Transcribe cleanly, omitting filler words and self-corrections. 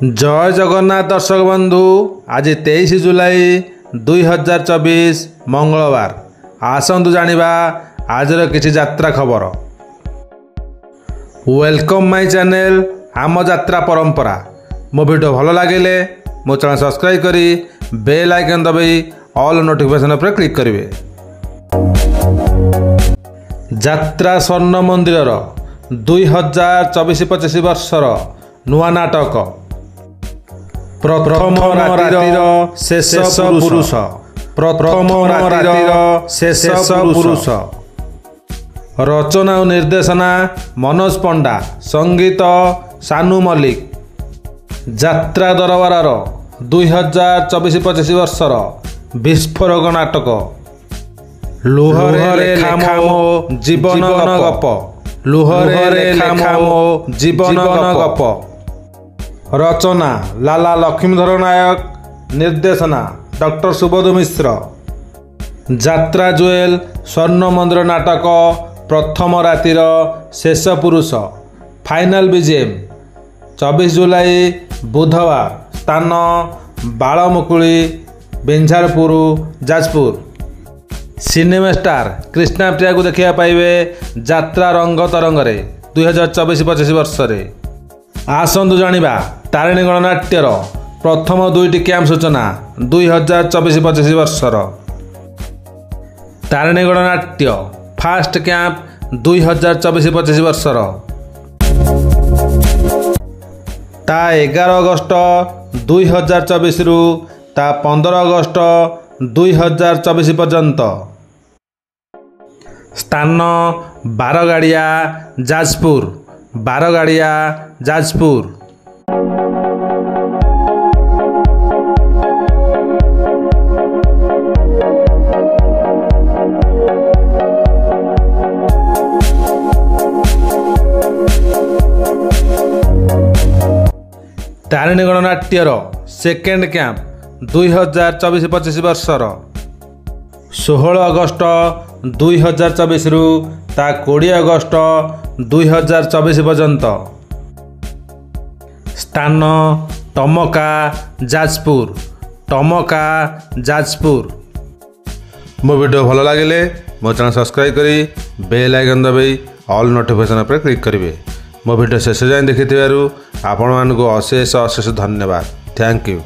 जय जगन्नाथ दर्शक बंधु आज 23 जुलाई 2024 मंगलवार आसतु जानिबा आजर किछि यात्रा खबर। वेलकम माय चैनल आम यात्रा परंपरा। मो वीडियो भल लगे मो चैनल सब्सक्राइब करी बेल आइकन दबाई ऑल नोटिफिकेशन पर क्लिक करेंगे। यात्रा स्वर्ण मंदिर 2024-25 वर्षर नुआ नाटक प्रथम रातिर शेष पुरुष रचना और निर्देशना मनोज पंडा, संगीत सानू मल्लिक। यात्रा दरबार 2024-25 वर्षर विस्फोरक नाटक लुहरे लेखा मो जीवन गप। लुहरे लेखा मो जीवन गप। रचना लाला लक्ष्मीधर नायक, निर्देशना डॉक्टर सुबोध मिश्र। यात्रा जुएल स्वर्ण मंदिर नाटक प्रथम रातिर शेष पुरुष फाइनल बीजीएम 24 जुलाई बुधवार। स्थान बालमुकुली बेंझारपुर जाजपुर। सिनेमा स्टार कृष्णा प्रिया को देखा पाइबे यात्रा रंग तरंगे 2024-25 वर्ष। आसतु जानिबा तारिणी गणनाट्यर प्रथम दुईटी कैंप सूचना 2024-25 वर्षर। तारिणी गणनाट्य फास्ट कैंप 2024-25 वर्षर ता 11 अगस्त 2024 रु ता 15 अगस्त 2024 पर्यंत। स्थान बारगाड़िया जाजपुर। बारगाड़िया जाजपुर। तारिणी गणनाट्यर सेकेंड कैंप 2024-25 वर्षर 16 अगस्त 2024 रु ता 20 अगस्त 2024 पर्यंत। स्थान टमका जाजपुर। टमका जाजपुर। मो वीडियो भल लगे मो चैनल सब्सक्राइब करी बेल आइकन दबाई ऑल नोटिफिकेशन पर क्लिक करेंगे। मो वीडियो शेष जाए देखि आपण मानक अशेष अशेष धन्यवाद। Thank you.